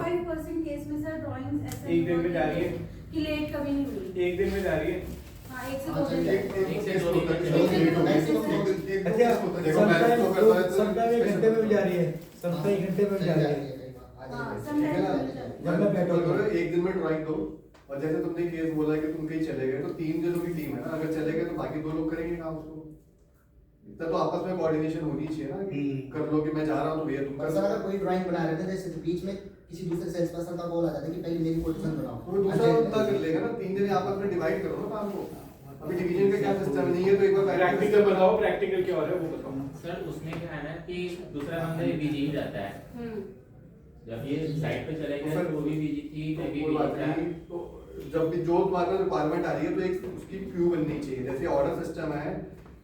95% case में sir drawings ऐसा एक दिन में जा रही है कि लेट कभी नहीं हुई। एक दिन में जा रही है। हाँ, एक से दो दिन। एक से दो दिन। अच्छा समटाइम एक घंटे में भी जा रही है, समटाइम एक घंटे में भी जा रही है। हाँ, sometimes जब मैं बैठा हूँ एक दिन में ड्राइंग दो, और जैसे तुमने केस बोला कि तुम कहीं चले गए तो 3 जनों की टीम है ना, अगर चले गए तो बाकी 2 लोग करेंगे काम उसको। इतना तो आपस में कोऑर्डिनेशन होनी चाहिए ना कि कर लो कि मैं जा रहा हूँ तो भैया तुम कर सर अगर कोई ड्राइंग बना रहे थे जैसे बीच में किसी दूसरे सेल्स पर्सन का कॉल आ जाता है कि पहले मेरी कोटेशन बनाओ, तो दूसरा बंदा कर लेगा ना, 3 जने आपस में डिवाइड करो ना काम को। अभी डिवीजन का क्या सिस्टम नहीं है, तो एक बार प्रैक्टिकल बताओ, प्रैक्टिकल क्या हो रहा है वो बताओ। सर उसमें क्या है ना कि दूसरा बंदा बिजी ही रहता है, जब ये साइट पे चलेगा तो वो भी बिजी थी, मैं भी कोई बात बिजी था। नहीं, तो जब भी जो तुम्हारे रिक्वायरमेंट आ रही है तो एक उसकी क्यू बननी चाहिए। जैसे ऑर्डर सिस्टम है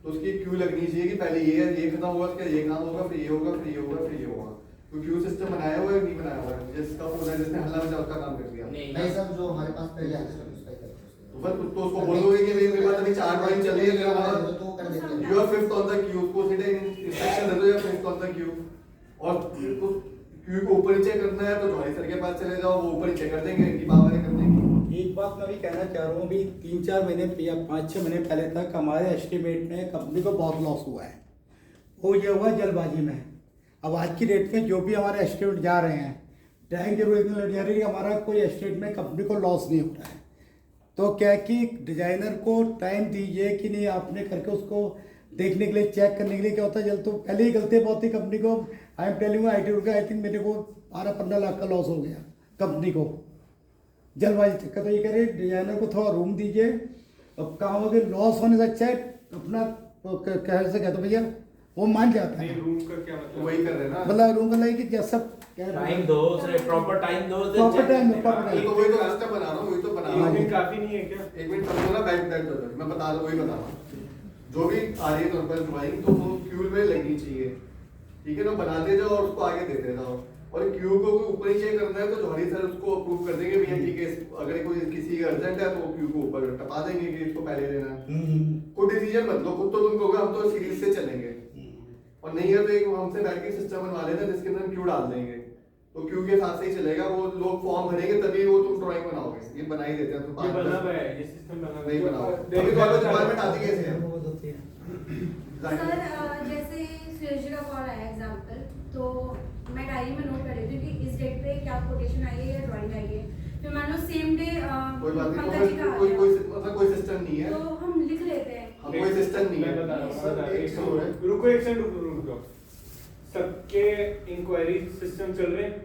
तो उसकी क्यू लगनी चाहिए कि पहले ये खत्म होगा, उसका ये काम होगा, फिर ये होगा, फिर ये होगा, फिर ये होगा। तो क्यू सिस्टम बनाया हुआ है नहीं बनाया हुआ है? जिसका फोन है, जिसने हल्ला मचा उसका काम कर दिया। नहीं सर, जो हमारे पास पहले आते हैं उसका ही करते हैं। तो बस तो उसको बोलोगे कि मेरे पास अभी 4 ड्राइंग चल रही है, तेरा मतलब तो कर देते हैं। You are fifth on the queue, उसको सीधे इंस्ट्रक्शन दे दो, you are fifth on the queue. और तो क्यू को ऊपर नीचे करना है तो जॉनी सर के पास चले जाओ, वो ऊपर नीचे कर देंगे, इनकी पावर कर देंगे। एक बात मैं भी कहना चाह रहा हूँ, अभी 3-4 महीने या 5-6 महीने पहले तक हमारे एस्टिमेट में कंपनी को बहुत लॉस हुआ है। वो ये हुआ जल्दबाजी में। अब आज की डेट में जो भी हमारे एस्टिमेट जा रहे हैं, टैंक जरूर इतना लग जा रही है कि हमारा कोई एस्टिमेट में कंपनी को लॉस नहीं हो रहा है। तो क्या कि डिजाइनर को टाइम दीजिए कि नहीं, आपने करके उसको देखने के लिए, चेक करने के लिए क्या होता है। जल्द तो पहले ही गलती बहुत थी कंपनी को। आई एम टेलिंग IT का आई थिंक मेरे को 12-15 लाख का लॉस हो गया कंपनी को जल्दबाजी चक्कर। तो ये कह रहे डिजाइनर को थोड़ा रूम दीजिए। अब काम अगर लॉस होने से अच्छा है अपना कह से कहते भैया वो मान जाता नहीं, है। रूम का क्या मतलब? वही कर रहे हैं ना, मतलब रूम का नहीं कि जैसा टाइम दो, प्रॉपर टाइम दो, प्रॉपर टाइम तो वही तो रास्ता बना रहा हूँ, वही तो बना रहा एक हूँ। दिन काफी नहीं है क्या? एक मिनट समझो ना, बैठ बैठ जाओ, मैं बता रहा हूँ, वही बता रहा हूँ। जो भी आ रही है तुम पर ड्राइंग तो वो क्यू में लगनी चाहिए, ठीक है ना? बनाते जाओ और उसको आगे देते जाओ। और क्यू को ऊपर नीचे करना है तो जौहरी सर उसको अप्रूव कर देंगे, भैया ठीक है, अगर कोई किसी अर्जेंट है तो क्यू को ऊपर टपा देंगे कि इसको पहले देना है। कोई डिसीजन मत लो, खुद तो तुम कहोगे हम तो सीरीज से चलेंगे, और नहीं है तो एक हमसे बैठ के सिस्टम बनवा लेना जिसके अंदर हम क्यू डाल देंगे, तो क्यू के साथ से ही चलेगा। वो लोग फॉर्म भरेंगे तभी वो तुम ड्राइंग बनाओगे। ये बना ही देते हैं तो ये बना हुआ है, ये सिस्टम बना हुआ है। नहीं बनाओ, अभी तो रिक्वायरमेंट आती कैसे है? सर जैसे सुरेश का कॉल आया एग्जांपल, तो मैं डायरी में नोट कर रही थी कि इस डेट पे क्या कोटेशन आई है या ड्राइंग आई है। फिर मान लो सेम डे कोई बात नहीं, पंकज जी का कोई कोई मतलब कोई सिस्टम नहीं है, तो हम लिख लेते हैं। हम कोई सिस्टम नहीं मैं है। बता रहा हूँ, एक फ्लोर है। रुको एक सेकंड, रुको। सबके इंक्वायरी सिस्टम चल रहे हैं,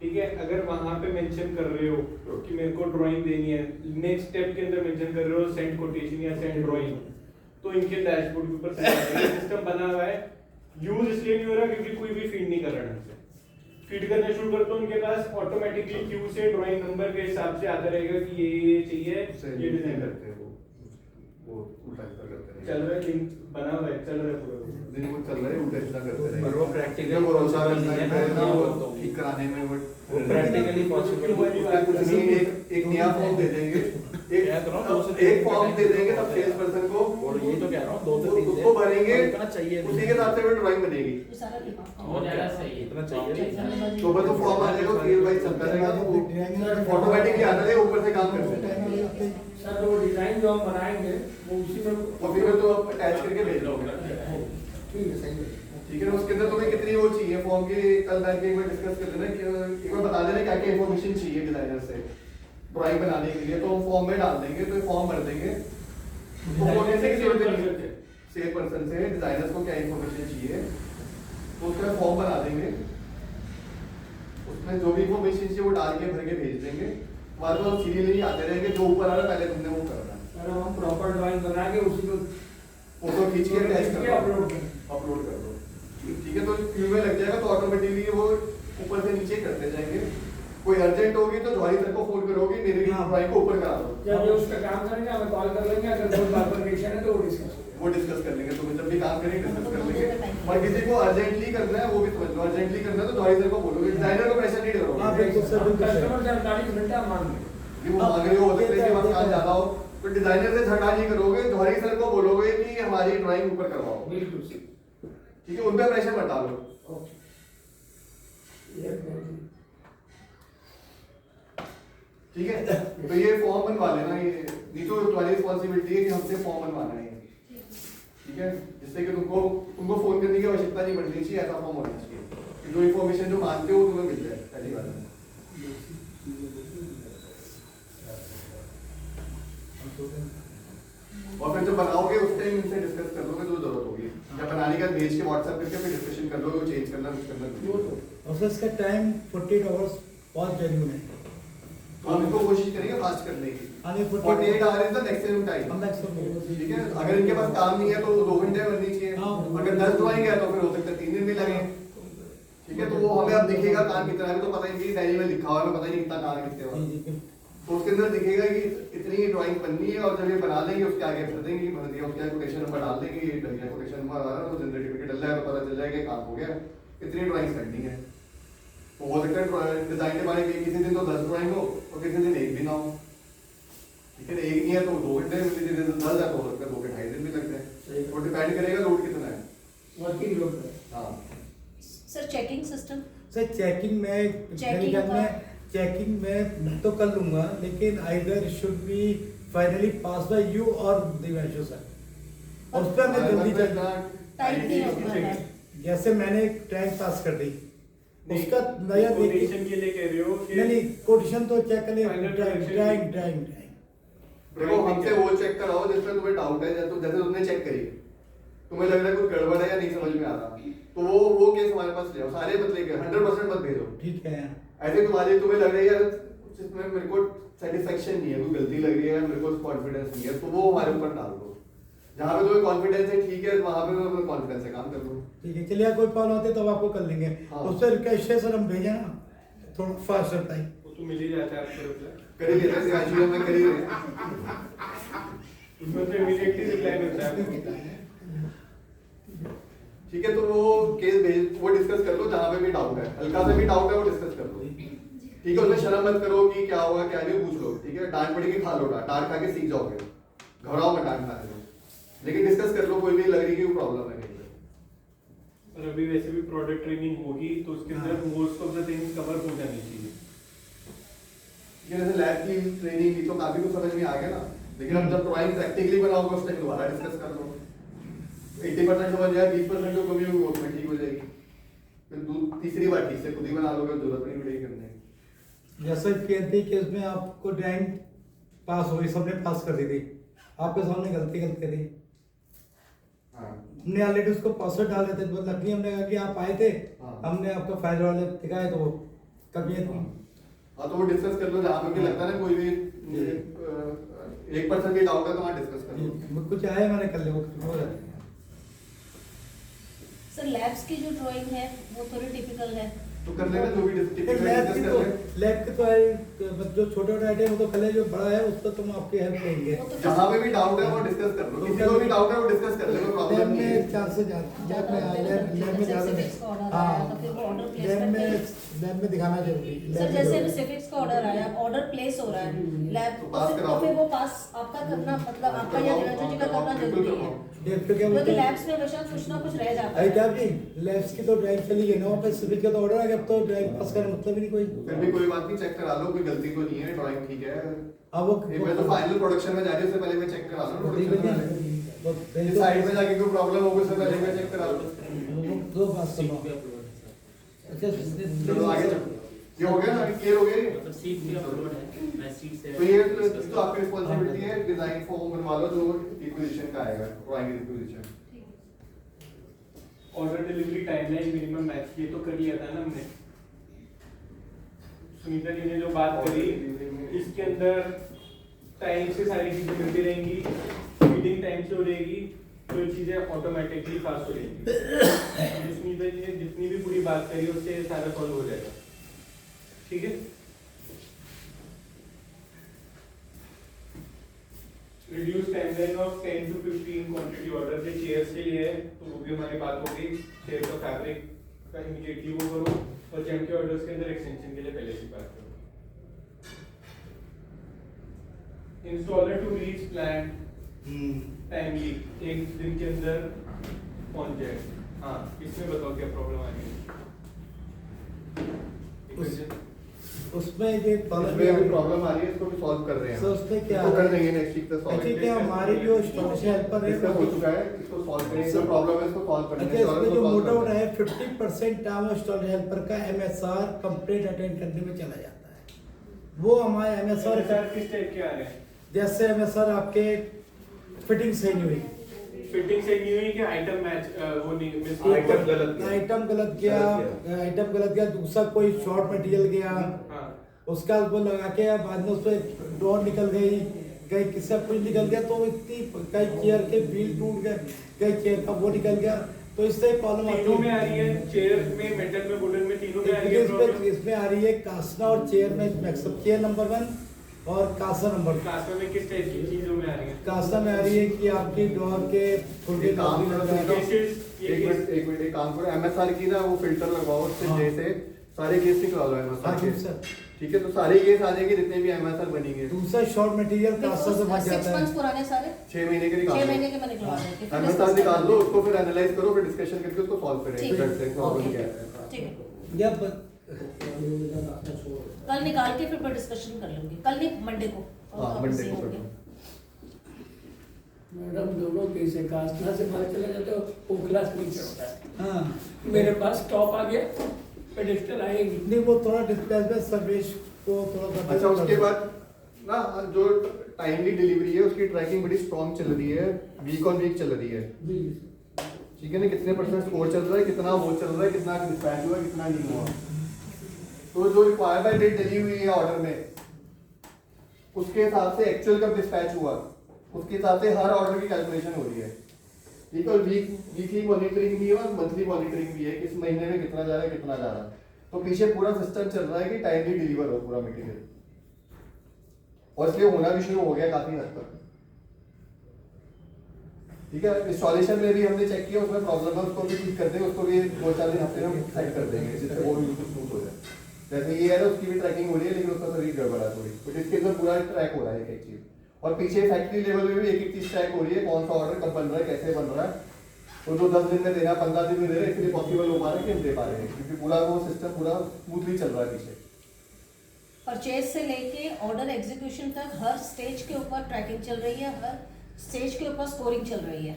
ठीक है? अगर वहां पे मेंशन कर रहे हो कि मेरे को ड्राइंग देनी है, नेक्स्ट स्टेप के अंदर मेंशन कर रहे हो सेंड कोटेशन या सेंड ड्राइंग, तो इनके डैशबोर्ड के ऊपर सिस्टम बना हुआ है। यूज इसलिए नहीं हो रहा क्योंकि कोई भी फीड नहीं कर रहा ढंग से। फीड करना शुरू कर तो उनके पास ऑटोमेटिकली क्यू से ड्राइंग नंबर के हिसाब से आता रहेगा कि ये चाहिए, ये डिजाइन करते हैं वो उल्टा सीधा करते हैं। चल रहा है, लिंक बना हुआ है, चल रहा है पूरा। दिन वो चल रहा है, उल्टा सीधा करते हैं। पर वो practical भरोसा possible नहीं है ना, वो ठीक कराने में वो प्रैक्टिकली पॉसिबल कुछ नहीं, एक नया फॉर्म दे देंगे, एक फॉर्म दे देंगे तब सेल्स पर्सन को, और ये तो कह रहा हूँ 2 से 3 उसको भरेंगे, इतना चाहिए, उसी के हिसाब से वो ड्राइंग बनेगी। बहुत ज्यादा सही है, इतना चाहिए। तो बस वो फॉर्म आ जाएगा, सीरियल वाइज चलता रहेगा, ऑटोमेटिकली आता रहेगा, ऊपर से काम करते हैं। सर वो डिजाइन जो हम बनाएंगे वो उसी में और फिर तो आप अटैच करके भेज दोगे, ठीक है, सही है। ठीक है ना? उसके अंदर तुम्हें कितनी वो चाहिए फॉर्म की, कल बैठ के एक बार डिस्कस कर लेना कि एक बार बता देना क्या क्या इन्फॉर्मेशन चाहिए डिजाइनर से ड्राइंग बनाने के लिए, तो हम फॉर्म में डाल देंगे, तो फॉर्म भर देंगे। उसको बोलने से किसी जरूरत नहीं है, सेल पर्सन से डिजाइनर्स को क्या इन्फॉर्मेशन चाहिए तो उसका फॉर्म बना देंगे, उसमें जो भी इन्फॉर्मेशन चाहिए वो डाल के भर के भेज देंगे। बाद में सीरियल ही आते रहेंगे, जो ऊपर आ रहा है पहले तुमने वो करना है। सर हम प्रॉपर ड्राइंग बना के उसी को फोटो खींच के अटैच कर अपलोड दो, कर अपलोड कर दो, ठीक है? तो क्यू में लग जाएगा, तो ऑटोमेटिकली वो ऊपर से नीचे करते जाएंगे। कोई अर्जेंट होगी तो जॉनी सर को फोन करोगे, मेरे ड्राइंग को ऊपर करा दो। जब ये उसका काम करेंगे हमें कॉल कर लेंगे, अगर कोई बात है तो वो डिस्कस कर लेंगे, तो जब भी काम करेंगे डिस्कस कर लेंगे। और किसी को अर्जेंटली करना है वो भी समझ लो, अर्जेंटली करना है तो जॉनी सर को बोलोगे, डिजाइनर को प्रेशर नहीं करोगे। कस्टमर से 48 घंटा मांग वो मांग रहे हो सकता है कि वहाँ काम ज्यादा हो, तो डिजाइनर से झगड़ा नहीं करोगे, जॉनी सर को बोलोगे कि हमारी ड्राइंग ऊपर करवाओ, बिल्कुल ठीक है? उन पे प्रेशर मत डालो। ओके। ठीक है, तो ये फॉर्म बनवा लेना, ये तो तुम्हारी रिस्पॉन्सिबिलिटी है कि हमसे फॉर्म बनवाना है, ठीक है, जिससे कि तुमको फोन करने की आवश्यकता नहीं पड़नी चाहिए, ऐसा फॉर्म होना चाहिए कि जो इन्फॉर्मेशन जो मांगते हो तुम्हें मिल जाए पहली बार में। और फिर जब बनाओगे उस टाइम इनसे डिस्कस कर लोगे जो जरूरत होगी, या बनाने का भेज के व्हाट्सएप करके फिर डिस्कशन कर लोगे, चेंज करना कुछ करना। और सर इसका टाइम 48 आवर्स बहुत जेन्युइन है। तो हम इनको कोशिश करेंगे फास्ट करने की। 48 our is the maximum time, ठीक है। अगर इनके पास काम नहीं है तो 2 घंटे बननी चाहिए, अगर 10 ड्राइंग है तो फिर हो सकता है 3 दिन भी लगे, ठीक है। तो वो हमें अब दिखेगा काम कितना है, तो पता नहीं कि डायरी में लिखा हुआ है, पता नहीं कितना काम है कितने बार, तो उसके अंदर दिखेगा कि इतनी ड्राइंग बननी है, और जब ये बना लेंगे उसके आगे भर देंगे, भर दिया उसके आगे कोटेशन नंबर डाल देंगे, ये डल गया कोटेशन नंबर आ रहा है, तो जनरेटिव के डल जाएगा, तो पता चल जाएगा काम हो गया, इतनी ड्राइंग करनी है। तो हो सकता है डिजाइन के बारे में किसी दिन तो 10 ड्राइंग हो और किसी दिन एक भी ना हो, ठीक है। एक नहीं है तो 2 घंटे में, किसी दिन 10 है तो हो सकता है 2 के 2.5 दिन भी लगते हैं, वो डिपेंड करेगा लोड कितना है, वर्किंग लोड पर। हाँ sir checking system, sir checking में चेकिंग मैं तो कर लूंगा, लेकिन either should be finally pass by you और दिव्यांशु सर, और उस पर मैं जल्दी टाइम नहीं होता है। जैसे मैंने टैग पास कर दी, उसका नया कोटेशन के लिए कह रहे हो कि नहीं कोटेशन तो चेक कर लिया, ड्राइंग देखो हमसे वो चेक कराओ जिसमें तुम्हें डाउट है, जैसे तुमने चेक करी, तुम्हें लग रहा है कुछ गड़बड़ है या नहीं समझ में आ रहा, तो वो केस हमारे पास ले आओ, सारे मत लेके 100% मत भेजो, ठीक है। ऐसे तुम्हें लग रही है यार जिसमें मेरे को सेटिस्फेक्शन नहीं है, कोई गलती लग रही है, मेरे को कॉन्फिडेंस नहीं है, तो वो हमारे ऊपर डाल दो, जहाँ पे तुम्हें कॉन्फिडेंस है ठीक है, वहाँ पे तुम्हें कॉन्फिडेंस से काम कर लो, ठीक है। चलिए कोई प्रॉब्लम होती है तो आपको कर लेंगे, हाँ। उस पर रिक्वेस्ट है सर, हम भेजें ना थोड़ा फास्ट रहता है, वो तो मिल ही जाता है आपको रिप्लाई, कर ही लेते हैं एक्चुअली मैं कर ही रहे उसमें तो इमीडिएटली रिप्लाई मिलता है। ठीक है। तो वो केस भेज, वो डिस्कस कर लो, जहाँ पे भी डाउट है, हल्का सा भी डाउट है वो डिस्कस कर लो, ठीक है। उसमें शर्म मत करो कि क्या हुआ क्या नहीं, पूछ लो, ठीक है। डांट पड़ेगी खा लो, डांट खा के सीख जाओगे, घबराओ मत डांट खाने में, लेकिन डिस्कस कर लो, कोई भी लग रही है कोई प्रॉब्लम है कहीं पे। और अभी वैसे भी प्रोडक्ट ट्रेनिंग होगी तो उसके अंदर most of the things cover हो जानी चाहिए, ये जैसे लैब की ट्रेनिंग की तो काफी कुछ समझ में आ गया ना, लेकिन अब जब ड्राइंग प्रैक्टिकली बनाओगे उस टाइम दोबारा डिस्कस कर लो, 80% समझ जाए, 20% जो कमी होगी वो उसमें ठीक हो जाएगी, फिर तीसरी बार ठीक से खुद ही बना लोगे, जरूरत नहीं पड़ेगी करने की। जैसे कहते केस में आपको ड्राइंग पास हो गई, सबने पास कर दी थी, आपके सामने गलती करी, हाँ हमने ऑलरेडी उसको पासवर्ड डाले थे, तो लकड़ी हमने कहा कि आप आए थे, हाँ। हमने आपका फाइल वाले दिखाए तो कभी हाँ तो वो डिस्कस कर लो, जहाँ पे भी लगता है ना कोई भी 1% भी डाउट है तो वहाँ डिस्कस कर लो। कुछ आए मैंने कर लिया, वो हो जाता है। सर लैब्स की जो ड्राइंग है वो थोड़ी टिपिकल है, तो कर लेना जो भी डिस्कस लैब कर ले। के तो है जो छोटे आइटम वो तो कर ले, जो बड़ा है उस पर तुम आपकी हेल्प करेंगे। वो तो जहाँ पे भी डाउट है वो डिस्कस कर लो, किसी को भी डाउट है वो डिस्कस कर ले, कोई प्रॉब्लम लैब नहीं है। में चार से लैब में ज़्यादा Specifics का order हाँ, आया, तो फिर वो order place लैब में दिखाना जरूरी है। सर जैसे स्पेसिफिक्स का ऑर्डर आया, ऑर्डर प्लेस हो रहा है लैब, तो पास तो कराओ। फिर वो पास आपका करना, मतलब आपका या दिव्यांशु जी का करना बिल्कुल जरूरी है, करवाओ। क्योंकि लैब्स में हमेशा कुछ ना कुछ रह जाता है। अमिताभ जी लैब्स की तो ड्राइंग चली गई ना, वहाँ पे सिविल का तो ऑर्डर आ गया, अब तो ड्राइंग पास करने मतलब ही नहीं कोई। फिर भी कोई बात नहीं, चेक करा लो, कोई गलती तो नहीं है, ड्राइंग ठीक है। अब वो एक बार तो फाइनल प्रोडक्शन में जा रही है, उससे पहले मैं चेक करा लो प्रोडक्शन में। इस साइड में वो जाके कोई प्रॉब्लम होगी उससे पहले मैं चेक करा लो। दो बात सुनो। अच्छा चलो आगे चलो, ये हो गया ना, क्लियर हो गया ये? मतलब सीट भी अपलोड है, मैं सीट से तो ये तो आपकी रिस्पांसिबिलिटी है, डिजाइन फॉर्म बनवा लो जो रिक्विजिशन का आएगा, drawing requisition. Order delivery timeline minimum match किए तो कर लिया था ना हमने, सुनीता जी ने जो बात करी, इसके अंदर टाइम से सारी चीजें मिलती रहेंगी, मीटिंग टाइम से हो जाएगी, तो चीजें ऑटोमेटिकली फास्ट हो जाएंगी। सुनीता जी ने जितनी भी पूरी बात करी उससे सारा सॉल्व हो जाएगा, ठीक है। Reduce timeline of 10 to 15 quantity order के चेयर्स के लिए है, तो वो भी हमारी बात हो गई, चेयर का फैब्रिक का इमीडिएटली वो करो, और जेम के ऑर्डर्स के अंदर एक्सटेंशन के लिए पहले से बात करो। Installer to reach plan timely, एक दिन के अंदर पहुंच जाए। हाँ इसमें बताओ क्या प्रॉब्लम आ रही है। उसमें भी इसमें अभी प्रॉब्लम आ रही है, इसको भी सॉल्व कर रहे हैं। So, उसमें क्या इसको है? कर देंगे नेक्स्ट वीक तक सॉल्व। एक्चुअली क्या हमारी जो स्टोरेज हेल्पर इसका हो है, चुका है, इसको सॉल्व करेंगे, जो प्रॉब्लम है इसको सॉल्व करने अच्छा इसमें जो मोटा मोटा है 50% टाइम स्टोरेज हेल्पर का MSR कंप्लीट अटेंड करने में चला जाता है। वो हमारे MSR सर किस टाइप के आ रहे हैं? जैसे MSR आपके फिटिंग सही नहीं हुई, फिटिंग से नहीं हुई कि आइटम मैच वो नहीं मिस आइटम गलत गया। आइटम गलत गया, दूसरा कोई शॉर्ट मटेरियल गया, हाँ उसका वो लगा के बाद में उस पर डोर निकल गई, कहीं किसका कुछ निकल गया, तो इतनी कई चेयर के व्हील टूट गए, कई चेयर का वो निकल गया, तो इससे प्रॉब्लम आती तीनों में आ रही है, चेयर में, मेटल में, वुडन में, तीनों में आ रही है प्रॉब्लम। इसमें आ रही है कासना और चेयर में मैक्सिमम, चेयर नंबर 1 और कासा नंबर 2। कास्टमर में किस टाइप की चीजों में आ रही है? कासा में आ रही है कि आपकी डोर के फुलके ये काम करो, केसेस ये केस एक मिनट एक काम करो, MSR की ना वो फिल्टर लगवाओ, उससे हाँ। जैसे सारे केस निकाल लो MSR हाँ, के। सर। ठीक है, तो सारे केस आ जाएंगे जितने भी MSR बनेंगे। दूसरा शॉर्ट मटेरियल कासा से बच 6 जाता months है। पुराने सारे 6 महीने के 6 निकाल महीने लो, के मैं निकलवा देती हूँ। MSR निकाल लो, उसको फिर एनालाइज करो, फिर डिस्कशन करके उसको सॉल्व करेंगे, ठीक फिर से प्रॉब्लम है, क्या है। ठीक है। जब कल निकाल के फिर डिस्कशन कर लूंगी, कल नहीं मंडे को। हाँ, मंडे को कर लो। मैडम दोनों केस है, कास्टना से बाहर चला जाता है, ओखला से नीचे होता है। हाँ मेरे पास स्टॉप आ गया, पेडिस्टल आएगी। नहीं, वो थोड़ा डिस्प्लेस में सर्विस को थोड़ा अच्छा, उसके बाद ना जो टाइमली डिलीवरी है उसकी ट्रैकिंग बड़ी स्ट्रॉन्ग चल रही है, वीक ऑन वीक चल रही है। ठीक है ना, कितने परसेंट स्कोर चल रहा है, कितना वो चल रहा है, कितना डिस्पैच हुआ, कितना नहीं हुआ। तो जो रिक्वायर्ड बाय डेट डली हुई है ऑर्डर में, उसके हिसाब से एक्चुअल कब डिस्पैच हुआ, उसके हिसाब से हर ऑर्डर की कैलकुलेशन हो रही है। ठीक है, और वीकली मॉनिटरिंग भी है और मंथली मॉनिटरिंग भी है, किस महीने में कितना जा रहा है, कितना जा रहा है। तो पीछे पूरा सिस्टम चल रहा है कि टाइमली डिलीवर हो पूरा मटेरियल, और इसलिए होना भी शुरू हो गया काफी हद तक। ठीक है, इंस्टॉलेशन में भी हमने चेक किया, उसमें प्रॉब्लम है, उसको भी ठीक कर देंगे, उसको भी 2-4 दिन हफ्ते में सेट कर देंगे, जिससे वो भी स्मूथ हो जाए। जैसे ये है ना, उसकी भी ट्रैकिंग हो रही है, लेकिन उसका शरीर गड़बड़ है थोड़ी, बट इसके अंदर पूरा ट्रैक हो रहा है एक एक चीज। और पीछे फैक्ट्री लेवल में भी एक एक चीज ट्रैक हो रही है, कौन सा ऑर्डर कब बन रहा है, कैसे बन रहा है। तो जो 10 दिन में देना, 15 दिन में दे रहे हैं, इसलिए पॉसिबल हो पा रहा है कि हम दे पा रहे हैं, क्योंकि पूरा वो सिस्टम पूरा स्मूथली चल रहा है पीछे। परचेज से लेके ऑर्डर एग्जीक्यूशन तक हर स्टेज के ऊपर ट्रैकिंग चल रही है, हर स्टेज के ऊपर स्कोरिंग चल रही है।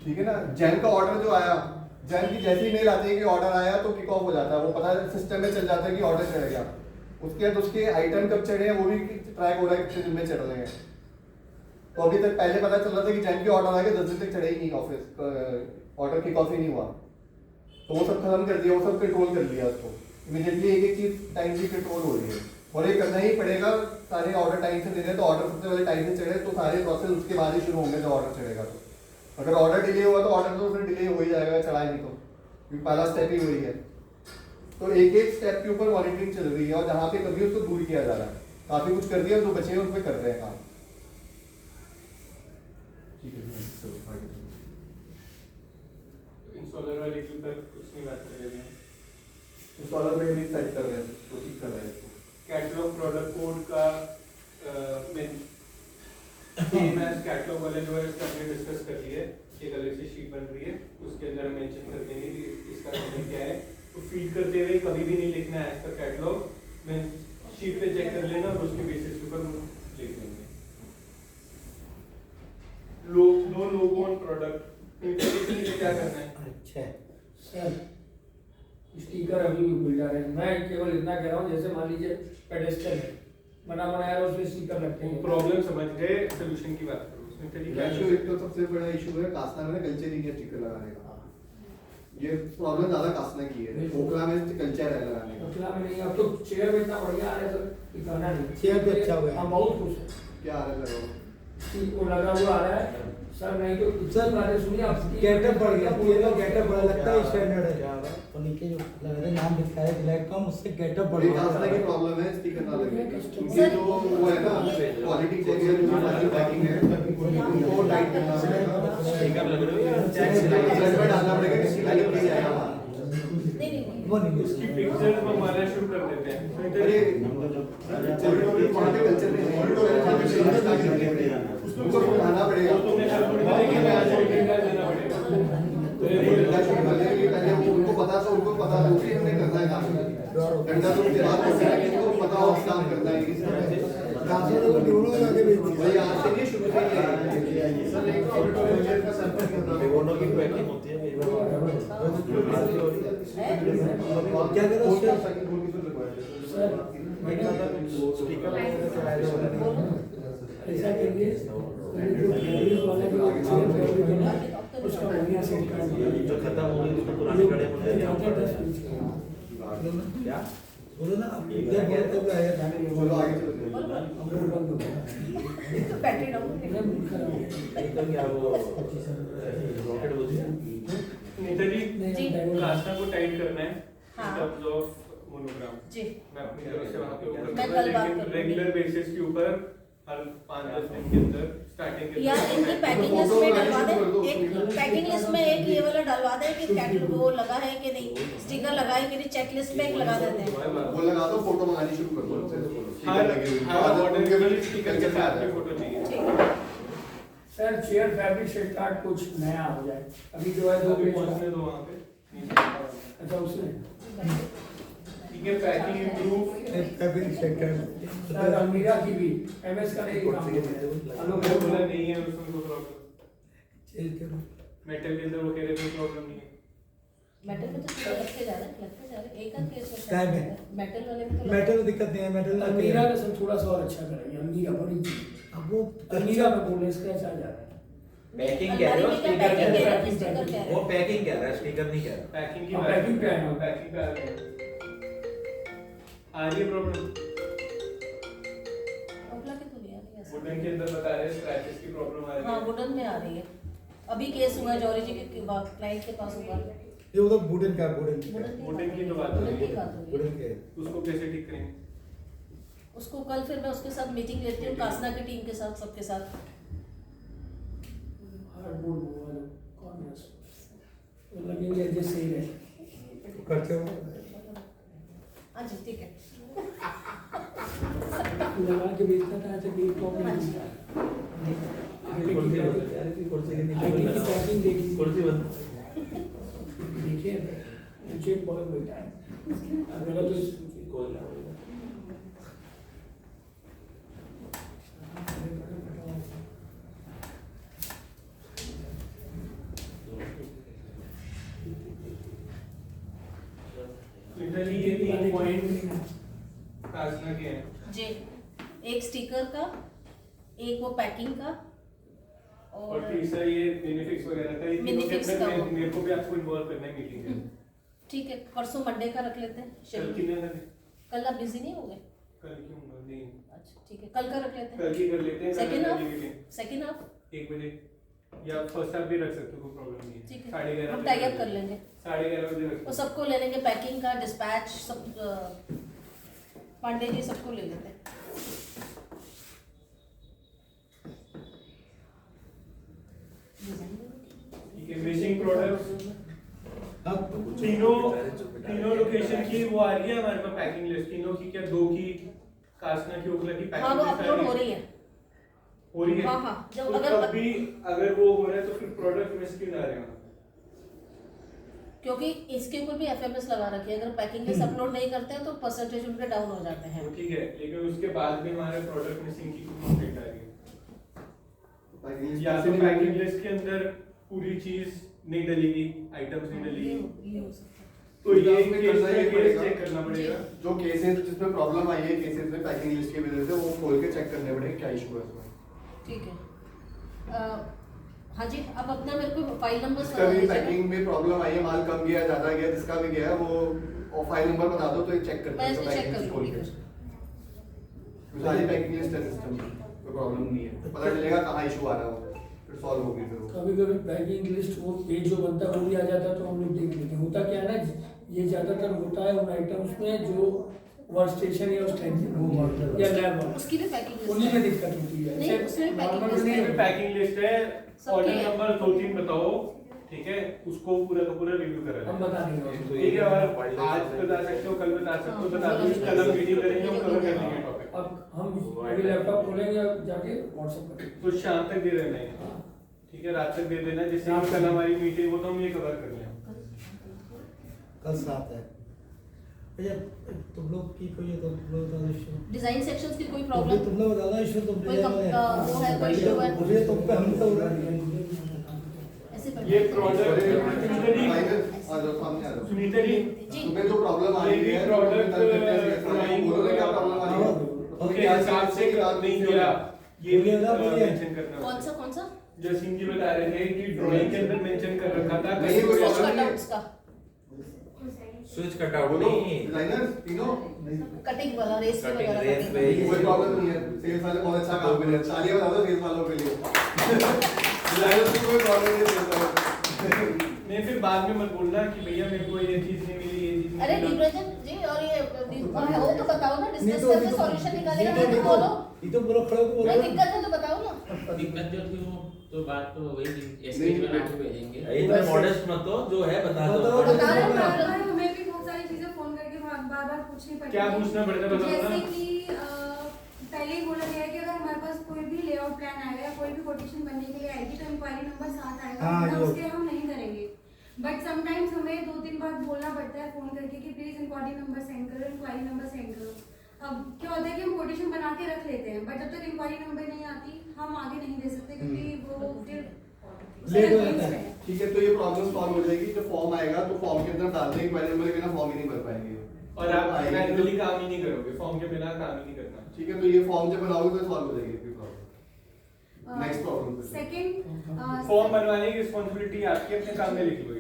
ठीक है ना, जैन का ऑर्डर जो आया, जैन की जैसी मेल आती है कि ऑर्डर आया तो किक ऑफ हो जाता है, वो पता है सिस्टम में चल जाता है कि ऑर्डर चढ़ गया। उसके बाद उसके आइटम कब चढ़े हैं वो भी ट्रैक हो रहा है, कितने दिन में चढ़ रहे हैं। तो अभी तक पहले पता चल रहा था कि जैन के ऑर्डर आ गए, 10 दिन तक चढ़े ही नहीं, ऑफिस ऑर्डर किक ऑफ ही नहीं हुआ। तो वो सब खत्म कर दिया, वो सब कंट्रोल कर लिया उसको। इमीडिएटली एक एक चीज टाइम से कंट्रोल हो रही है, और ये करना ही पड़ेगा। सारे ऑर्डर टाइम से दे रहे हैं, तो ऑर्डर सबसे पहले टाइम से चढ़े तो सारे प्रोसेस उसके बाद ही शुरू होंगे, जो ऑर्डर चढ़ेगा। तो अगर ऑर्डर डिले हुआ तो ऑर्डर तो फिर डिले हो ही जाएगा, चढ़ा नहीं तो, क्योंकि पहला स्टेप ही वही है। तो एक एक स्टेप के ऊपर मॉनिटरिंग चल रही है, और जहाँ पे कभी उसको दूर किया जा रहा है, काफी कुछ कर दिया, जो बचे हैं उस पर कर रहे हैं काम। इंस्टॉलर वाले के ऊपर कुछ नहीं बात कर रहे हैं, इंस्टॉलर में भी सेट कर रहे हैं, तो ठीक कर रहे हैं। कैटलॉग प्रोडक्ट कोड का कैटलॉग वाले जो है इसका हमने डिस्कस कर लिया है, एक अलग से शीट बन रही है, उसके अंदर हम मेंशन कर देंगे कि इसका कंटेंट क्या है। तो फीड करते हुए कभी भी नहीं लिखना है इसका कैटलॉग, मैं शीट पे चेक कर लेना और उसके बेसिस के ऊपर लिख देंगे। नो लोगो ऑन प्रोडक्ट, इसके लिए क्या करना है? अच्छा सर स्टिकर अभी भी भूल जा रहे हैं। मैं केवल इतना कह रहा हूँ, जैसे मान लीजिए पेडेस्टल है, बना बनाया और उसमें स्टिकर लगते हैं। प्रॉब्लम समझ गए, सोल्यूशन की बात करो। उसमें तरीका इशू एक तो सबसे बड़ा इशू है कास्ना में कल्चर ही स्टिकर लगाने का। ये प्रॉब्लम ज्यादा कास्ना की है, ओखला में कल्चर है लगाने का। ओखला में नहीं, अब तो चेयर में इतना बढ़िया आ रहा है सर, दिखाना नहीं। चेयर भी अच्छा हुआ है। हम बहुत खुश हैं क्या आ रहा है कि वो लगा हुआ आ रहा है सर। नहीं तो सर, बातें सुनिए आप, गेटअप बढ़ गया, पूरा गेटअप बड़ा लगता है, स्टैंडर्ड है। तो नीचे जो लगा है नाम लिखा है इलेक्ट्रॉन, उससे गेटअप बढ़ बड़ी गया। कास्ना की प्रॉब्लम है, स्टिकर ना लगे, क्योंकि जो वो है ना क्वालिटी चेक है, जो हमारी पैकिंग है उनको टाइट करना पड़ेगा, स्टिकर लग रही है ब्लड में डालना पड़ेगा, किसी का लिख जाएगा वहाँ। नहीं नहीं नहीं वो नहीं उसकी पिक्चर्स मंगवाना शुरू कर देते हैं। अरे वहाँ पे कल्चर नहीं है, उसको समझाना पड़ेगा। पहले उनको पता था, उनको पता था कि हमने करना है काम, डंडा तो उसके बाद काम करना है कांसों को ढूंढो आगे भेज दो। भाई आज से नहीं शुरू से ही है सर। एक ऑडिटोरियम का सैंपल करना है, दोनों की पैकिंग होती है कई बार। क्या करो सर ऐसा करिए वाला जो उसका बढ़िया सेट कर दिया जो खत्म हो गई उसको पुराने कड़े बोलते हैं। 10 क्या बोलो ना अब क्या बोलते हो आया चलो आगे चलते हैं। तो बैटरी डाउन एकदम क्या वो रॉकेट बोलते हैं। नेता जी रास्ता को टाइट करना है हाँ। in terms of monogram। जी मैं अपनी तरफ से वहाँ पे वो मैं करूँगा, कल बात लेकिन करूँगी। रेगुलर बेसिस के ऊपर हर 5-10 दिन के अंदर स्टार्टिंग के या अंदर इनकी पैकिंग लिस्ट में डलवा दें, एक पैकिंग लिस्ट में एक ये वाला डलवा दें कि कैटलॉग वो लगा है कि नहीं, स्टिकर लगा है कि नहीं, चेक लिस्ट में एक लगा देते हैं। वो लगा दो, फोटो मंगानी शुरू कर दो हर हर ऑर्डर के लिए स्टिकर स्टिकर के साथ में फोटो चाहिए। ठीक है। Sir chair fabric shade card कुछ नया हो जाए। अभी जो है 2 अभी पेज पहुंचने दो वहाँ पे। अच्छा उसमें ठीक है, पैकिंग इम्प्रूव। पैकिंग चेक कर सर अलमीरा की भी एमएस का नहीं काम मैं बोला नहीं है उसमें कोई प्रॉब्लम। चेक करो। मेटल के अंदर वो कह रहे कोई प्रॉब्लम नहीं है। मेटल में तो चीजें लगते जा रहे हैं, एक आध केस होता क्या है है? मेटल वाले में तो मेटल में दिक्कत नहीं है, मेटल अलमीरा का सब थोड़ा सा और अच्छा करेंगे। अलमीरा बड़ी चीज अब वो अलमीरा में बोले स्क्रैच आ जा रहा है। पैकिंग कह रहे हो, स्टिकर कह रहे हो? स्टिकर कह रहे वो हैं। पैकिंग कह रहा है, स्टिकर नहीं कह रहा। पैकिंग की हाँ, बात पैकिंग पे आए हैं। पैकिंग पे आ रहे हैं। आ रही है प्रॉब्लम। ओपला के तो नहीं आ रही है ऐसे। वुडन के अंदर बता रहे हैं स्क्रैचेस की प्रॉब्लम आ रही हाँ है। वुडन में आ रही है। अभी केस हुआ जौहरी जी के क्लाइंट के पास हुआ। ये वो तो वुडन का वुडन वुडन की तो बात हो वुडन रही की है। बात हो रही है। वुडन के उसको कैसे ठीक करेंगे? उसको कल फिर मैं उसके साथ मीटिंग लेती हूँ, कासना की टीम के साथ, सबके साथ। हार्डबोर्ड वो वाला कॉर्नर्स वो लगेंगे जैसे सही रहे। करते हो हाँ जी ठीक है। लगा के बेचता था ऐसे भी प्रॉब्लम नहीं था। आईटी की पैकिंग देखी कुर्सी बंद। देखिए नीचे बहुत बैठा है। अगर तो कोई लिटरली ये 3 पॉइंट कासना के हैं। जी एक स्टिकर का, एक वो पैकिंग का और तीसरा ये बेनिफिट्स वगैरह का। ये तीनों के बेनिफिट्स अंदर का वो। मेरे को भी आपको इन्वॉल्व करना है मीटिंग में। ठीक है, परसों मंडे का रख लेते हैं कल शेड्यूल। कितने तक? कल आप बिजी नहीं होंगे? कल क्यों होगा? नहीं, अच्छा ठीक है, कल का रख लेते कल हैं। की कर लेते हैं। सेकेंड कल हाफ, की मीटिंग सेकेंड हाफ 1 बजे या फर्स्ट हाफ भी रख सकते हो, कोई प्रॉब्लम नहीं है। ठीक है, 11:30 हम टाई अप कर लेंगे। 11:30 बजे रख वो सकते सबको ले लेंगे, पैकिंग का, डिस्पैच सब, पांडे जी सबको ले लेते हैं। ठीक है। मिसिंग प्रोडक्ट्स अब तीनों लोकेशन की वो आ रही है हमारे पास पैकिंग लिस्ट। तीनों की क्या? 2 की कासना की, ओखला की हाँ वो पैकिंग अपलोड हो रही है। हो रही है। हाँ हाँ, जब तो अगर तब भी अगर वो हो रहा है तो फिर प्रोडक्ट मिस क्यों ना रहे हैं? क्योंकि इसके ऊपर भी एफएमएस लगा रखी है, अगर पैकिंग लिस्ट अपलोड नहीं करते हैं तो परसेंटेज उनके डाउन हो जाते हैं। वो ठीक है, लेकिन उसके बाद भी हमारे प्रोडक्ट मिसिंग की कंप्लेंट आ रही है। या तो पैकिंग लिस्ट के अंदर पूरी चीज नहीं डलेगी, आइटम्स नहीं डलेगी, ये हो सकता है। तो ये उसमें केस करना ही केस पड़ेगा। चेक करना पड़ेगा। जो केसेस जिसमें प्रॉब्लम आई है केसेस में पैकिंग लिस्ट की वजह से, वो खोल के चेक करने पड़ेगा क्या इशू है उसमें। ठीक है। हाँ जी, अब अपना मेरे को फाइल नंबर जिसका भी पैकिंग में प्रॉब्लम आई है, माल कम गया ज्यादा गया, जिसका भी गया है वो फाइल नंबर बता दो तो ये चेक करते मैं हैं। इसमें चेक कर लूंगी फिर। सारी पैकिंग लिस्ट है सिस्टम में, कोई प्रॉब्लम नहीं है, पता चलेगा कहाँ इशू आ रहा है, वो फिर सॉल्व होगी फिर वो। कभी कभी पैकिंग लिस्ट वो पेज जो बनता है वो भी आ जाता है तो हम लोग देख लेते हैं। होता क्या है ना, ये ज्यादातर होता है उन आइटम्स में जो वर्क स्टेशन या उस टाइप या लैब उसकी भी पैकिंग लिस्ट उन्हीं है। में दिक्कत होती है। नहीं, उसमें भी पैकिंग लिस्ट उसमें भी पैकिंग लिस्ट है, सबके ऑर्डर है। नंबर 2-3 बताओ, ठीक है, उसको पूरा का पूरा रिव्यू करा हम बता देंगे उसको। ठीक है। और आज बता सकते हो, कल बता सकते हो, बता दो, इस कल हम मीटिंग करेंगे, हम कवर कर लेंगे टॉपिक। अब हम अभी लैपटॉप खोलेंगे जाके व्हाट्सएप करेंगे। तो शाम तक दे देना है, ठीक है, रात तक दे देना, जिससे कि कल हमारी मीटिंग हो तो हम ये कवर कर लें। कल 7 है। भैया तुम लोग की कोई है तो तुम लोग बता दो इशू। डिजाइन सेक्शंस की कोई तुम प्रॉब्लम लोग बता दो इशू तुम कोई वो है कोई इशू है भैया तुम पे हम तो हो रहा है। ऐसे कर ये प्रोडक्ट सुनीता आ जाओ सामने आ जाओ। जी जी तुम्हें जो प्रॉब्लम आ रही है प्रोडक्ट बोलो ना क्या प्रॉब्लम आ रही है। उसके हिसाब से नहीं किया ये भी मेंशन करना। कौन सा जो सिंह जी बता रहे थे कि ड्राइंग के अंदर मेंशन कर रखा था नहीं, कोई स्विच प्रॉब्लम नहीं है। कटआउट्स का स्विच कटआउट बोलो नहीं डिजाइनर तीनों कटिंग वाला रेस Cutting, वगैरह race cutting। पे कोई प्रॉब्लम नहीं है। सेल्स वाले बहुत अच्छा काम कर रहे हैं। तालियां बजा दो सेल्स वालों के लिए। डिजाइनर को कोई प्रॉब्लम नहीं है। नहीं फिर बाद में मत बोलना कि भैया मेरे को ये चीज नहीं मिली ये चीज अरे नहीं मिली। डिप्रेशन जी और ये वो तो बताओ ना नहीं डिस्कस तो करके सॉल्यूशन निकालेगा नहीं तो बोलो ये तो बोलो खड़े होकर कोई बोलो। दिक्कत है तो बताओ ना दिक्कत जो थी वो तो बात तो वही थी स्केच बना के भेजेंगे इतना मॉडेस्ट मत हो जो है बता दो बताओ, बता रहे हैं, बार बार हमें भी बहुत सारी चीजें फोन करके बार बार पूछनी पड़ती क्या है। पूछना पड़ता है बताओ ना। जैसे कि पहले ही बोला गया है कि अगर हमारे पास कोई भी लेआउट प्लान आएगा या कोई भी कोटेशन बनने के लिए आएगी तो इंक्वायरी नंबर 7 आएगा हाँ, बिना जो- उसके हम नहीं करेंगे। बट समटाइम्स हमें 2-3 बार बोलना पड़ता है फोन करके कि प्लीज इंक्वायरी नंबर सेंड करो इंक्वायरी नंबर सेंड करो। अब क्या होता है कि हम कोटेशन बना के रख लेते हैं बट जब तक इंक्वायरी नंबर नहीं आती हम आगे नहीं दे सकते क्योंकि वो फिर लेट हो जाता है। ठीक है तो ये प्रॉब्लम सॉल्व हो जाएगी। जब फॉर्म आएगा तो फॉर्म के अंदर डाल देंगे। पहले नंबर के बिना फॉर्म ही नहीं भर पाएंगे। और आप मैन्युअली काम ही नहीं करोगे फॉर्म के बिना काम ही नहीं करना। ठीक है तो ये फॉर्म जब बनाओगे तो सॉल्व हो जाएगी इसकी problem. Next problem second form बनवाने की रिस्पांसिबिलिटी आपकी अपने काम में लिख लोगे।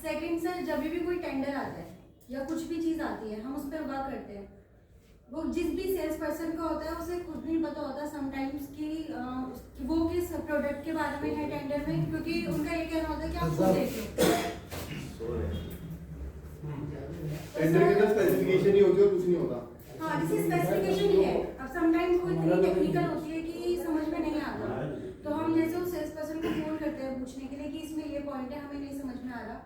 सेकंड सर जब भी कोई टेंडर आता है या कुछ भी चीज आती है हम उस पर वर्क करते हैं। वो जिस भी सेल्स पर्सन का होता है उसे खुद नहीं पता होता समटाइम्स कि वो किस प्रोडक्ट के बारे में है टेंडर में क्योंकि उनका ये कहना होता है कि आप खुद देख लो। टेंडर के अंदर स्पेसिफिकेशन ही होती है और कुछ नहीं होता। हाँ जैसे स्पेसिफिकेशन ही है। अब समटाइम्स वो इतनी टेक्निकल होती है कि समझ में नहीं आता तो हम जैसे उस सेल्स पर्सन को फोन करते हैं पूछने के लिए कि इसमें ये पॉइंट है हमें नहीं समझ में आ रहा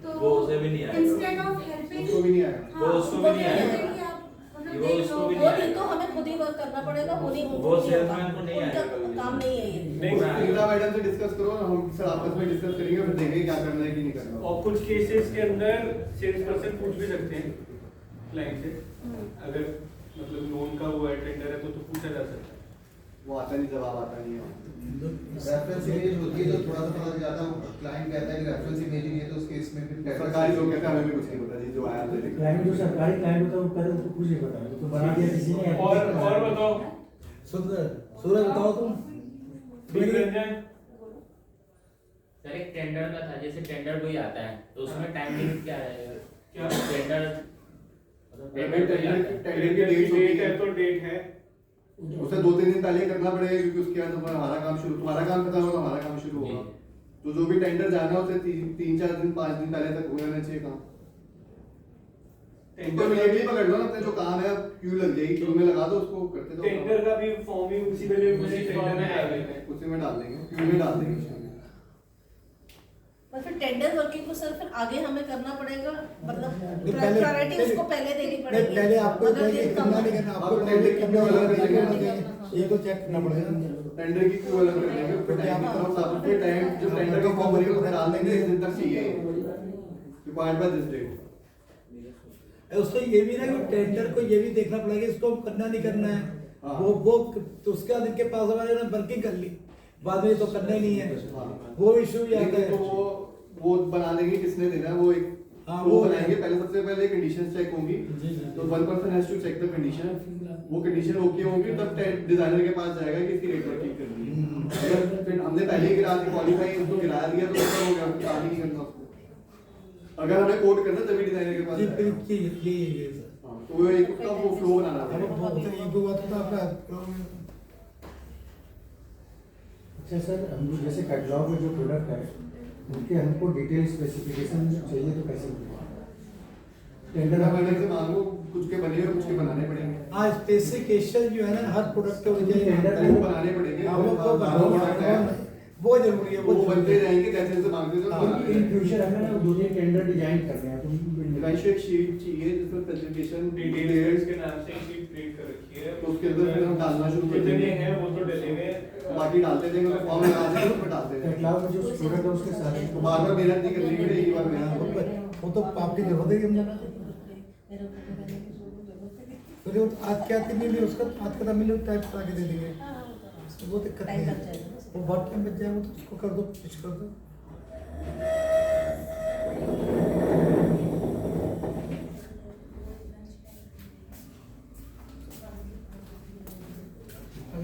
तो वो उसे भी नहीं आएगा। इंस्टेड ऑफ हेल्पिंग उसको भी नहीं आएगा। वो उसको भी नहीं आएगा। मतलब वो देख उसको लो भी वो नहीं तो हमें खुद ही वर्क करना पड़ेगा वो नहीं वो salesman को नहीं उनका आएगा। काम नहीं है ये नहीं गीता मैडम से डिस्कस करो ना हम सर आपस में डिस्कस करेंगे फिर देखेंगे क्या करना है कि नहीं करना। और कुछ केसेस के अंदर सेल्स पर्सन पूछ भी सकते हैं क्लाइंट से अगर मतलब लोन का वो टेंडर है तो पूछा जा सकता है। वो आता नहीं जवाब आता नहीं है। रेफरेंस इमेज होती है तो थोड़ा सा ज्यादा क्लाइंट कहता है कि रेफरेंस इमेज नहीं है तो उस केस में फिर सरकारी लोग कहते हैं हमें भी कुछ नहीं पता जी जो आया था क्लाइंट जो सरकारी क्लाइंट होता है वो पहले उसको कुछ नहीं पता है तो बना दिया किसी ने और बताओ सूरज बताओ तुम ठीक रंजन सर एक टेंडर का था जैसे टेंडर कोई आता है तो उसमें टाइम लिमिट क्या है क्या? टेंडर टेंडर की डेट है तो डेट है उसे 2-3 दिन पहले करना पड़ेगा क्योंकि उसके बाद हमारा काम शुरू तुम्हारा काम खत्म होगा हमारा काम शुरू होगा। तो जो भी टेंडर जाना है उसे 3-4 दिन 5 दिन पहले तक हो जाना चाहिए काम। टेंडर इमीडिएटली पकड़ लो ना अपने जो काम है क्यू लग जाएगी क्यू में लगा दो उसको करते जाओ। टेंडर का भी फॉर्म ही उसी वाले टेंडर में डाल देते हैं। उसी में डाल देंगे क्यू में डाल देंगे। पर फिर टेंडर वर्किंग को सर फिर आगे हमें करना पड़ेगा मतलब पहले- प्रायोरिटी उसको पहले देनी पड़ेगी पहले आपको अगर ये करना नहीं करना आपको टेंडर की क्यू अलग कर देंगे। ये तो चेक करना पड़ेगा। टेंडर की क्यू अलग कर देंगे फिर टाइम की तरफ साथ में टाइम जब टेंडर का फॉर्म भरेगा उसमें डाल देंगे इस दिन तक चाहिए रिक्वायर्ड बाय दिस डेट। उसको ये भी ना कि टेंडर को ये भी देखना पड़ेगा इसको करना नहीं करना है। हाँ। वो तो उसके बाद इनके पास हमारे ने वर्किंग कर ली बाद में तो करना ही नहीं है वो इशू भी आता है। तो वो बना देंगे किसने देना है वो एक हाँ, वो वो बनाएंगे पहले सबसे पहले कंडीशंस चेक होंगी तो one person has to check the condition वो कंडीशन ओके होंगी तब डिजाइनर के पास जाएगा कि इसकी रेट वर्किंग करनी है। अगर फिर हमने पहले ही गिरा दी क्वालीफाई उसको गिराया दिया तो उसका हो गया उसको काम ही नहीं करना उसको। अगर हमें कोड करना तभी डिजाइनर के पास ये जाएगा। सर हाँ, तो वो एक उसका वो फ्लो बनाना अब पड़ेगा। बहुत ये हुआ तो आपका अच्छा सर हम लोग जैसे कैटलॉग में जो प्रोडक्ट है उनके हमको डिटेल स्पेसिफिकेशन चाहिए तो कैसे मिलेगा टेंडर मैंने से मांगो कुछ के बने हुए कुछ के बनाने पड़ेंगे। हाँ स्पेसिफिकेशन जो है ना हर प्रोडक्ट के वजह टेंडर वो बनाने पड़ेंगे हाँ, वो जरूरी है वो बनते जाएंगे जैसे जैसे मांगते थे इन फ्यूचर हमें ना 2-3 टेंडर डिजाइन करने हैं तो डिजाइन एक शीट चाहिए जिसमें स्पेसिफिकेशन डिटेल्स के नाम से शीट क्रिएट कर रखी है तो उसके अंदर फिर हम डालना शुरू कर जितने देंगे। हैं वो तो डले हुए हैं बाकी डालते जाएंगे तो फॉर्म लगा देंगे उसमें डालते जाएंगे। कैटलॉग में जो प्रोडक्ट है उसके साथ तो बार बार मेहनत नहीं करनी पड़ेगी एक बार मेहनत वो तो आपकी जरूरत है कि हम फिर वो आज क्या आती नहीं उसका आज का मिले टाइप करा के दे देंगे, वो दिक्कत नहीं टाइम है। लग जाएगा। वो बहुत टाइम बच जाएगा, वो तो उसको कर दो, कुछ कर दो।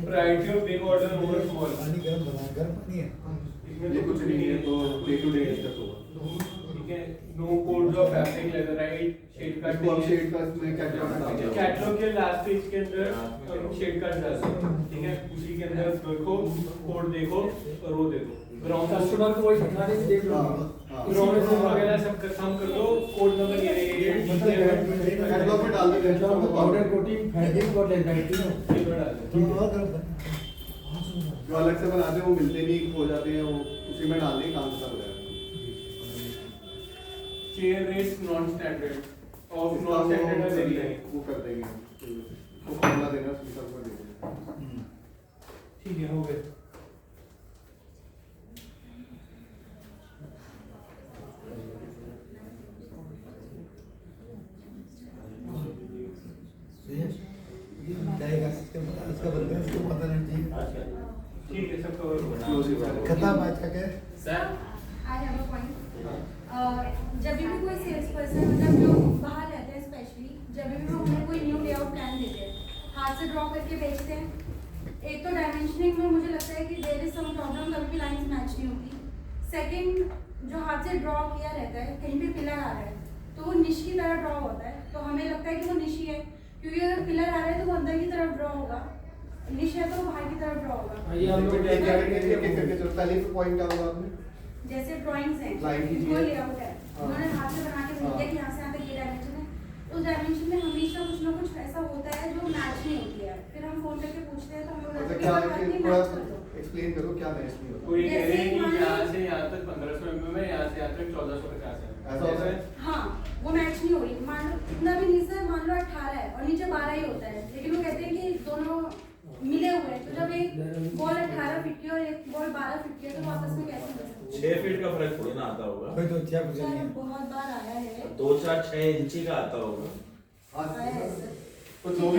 Priority of big order over small. पानी गर्म बना, गर्म पानी है। इसमें ये तो कुछ नहीं है, तो डे टू डे तक होगा। ठीक है, no codes of fabric leather right, shade card इसको हम शेड का इसमें कैटलॉग में डाल देंगे। कैटलॉग के लास्ट पेज के अंदर हम शेड कार्ड डाल सकते हैं, ठीक है, उसी के अंदर देखो, कोड देखो और वो देखो। ग्राउंड कस्टमर को वही दिखा देंगे, देख लो। ग्राउंड वगैरह सब खत्म कर दो, कोड नंबर ये कैटलॉग में डाल दो, कैटलॉग में पाउडर कोटिंग फैब्रिक और लेजाइटी ना ये डाल दो। तो और गर्म बना। जो अलग से बनाते हैं वो मिलते नहीं, हो जाते हैं, वो उसी में डाल देंगे, काम खत्म हो जाएगा। चेयर रेट्स नॉन स्टैंडर्ड और नॉन स्टैंडर्ड है वेरी हाई, वो कर देंगे, वो फॉर्मूला देना उसके साथ कर देंगे। ठीक है, हो गए। जाएगा इसका बंदा इसको पता नहीं चाहिए। ठीक है, सब कवर हो Explosive है। खत्म आज का sir I have a point. जब भी कोई सेल्स पर्सन मतलब जो बाहर रहते हैं स्पेशली, जब भी वो हमें कोई न्यू लेआउट प्लान देते हैं, हाथ से ड्रॉ करके भेजते हैं। एक तो डायमेंशनिंग में मुझे लगता है कि देयर इज सम प्रॉब्लम, कभी भी लाइंस मैच नहीं होती। सेकंड, जो हाथ से ड्रॉ किया रहता है, कहीं पे पिलर आ रहा है तो वो निश की तरह ड्रॉ होता है, तो हमें लगता है कि वो निश ही है, क्योंकि अगर पिलर आ रहा है तो वो अंदर की तरफ ड्रॉ होगा, निश है तो वो बाहर की तरफ ड्रॉ होगा। ये हम लोग एक करके चलो, पहले पॉइंट क्या होगा आपने? जैसे ड्राइंग्स हैं, Line कीजिए। वो लेआउट है, उन्होंने हाथ से बना के भेज दिया कि यहाँ से यहाँ तक ये डायमेंशन है। उस डायमेंशन में हमेशा कुछ ना कुछ ऐसा होता है जो मैच नहीं होती है, फिर हम फोन करके पूछते हैं तो हम लोग मतलब कहते क्या हैं, है "बात कि नहीं, थोड़ा मैच कर दो।" एक्सप्लेन करो क्या मैच नहीं होता। कोई कह रहे हैं जैसे कि मान- यहाँ से यहाँ तक 1500 mm है, यहाँ से यहाँ तक 1450 है। ऐसा होता है? हाँ, वो मैच नहीं हो रही। मान लो इतना भी नहीं सर, मान लो 18 है और नीचे 12 ही होता है, लेकिन वो कहते हैं कि दोनों मिले हुए हैं, तो जब एक बॉल 18 फीट की और एक बॉल 12 फीट की है तो वो आपस में कैसे मिल सकते हैं? 6 फीट का फर्क थोड़ी ना आता होगा, कोई तो क्या कुछ सर, नहीं है। बहुत बार आया है, 2 4 6 इंची का आता होगा। आया है सर। तो जो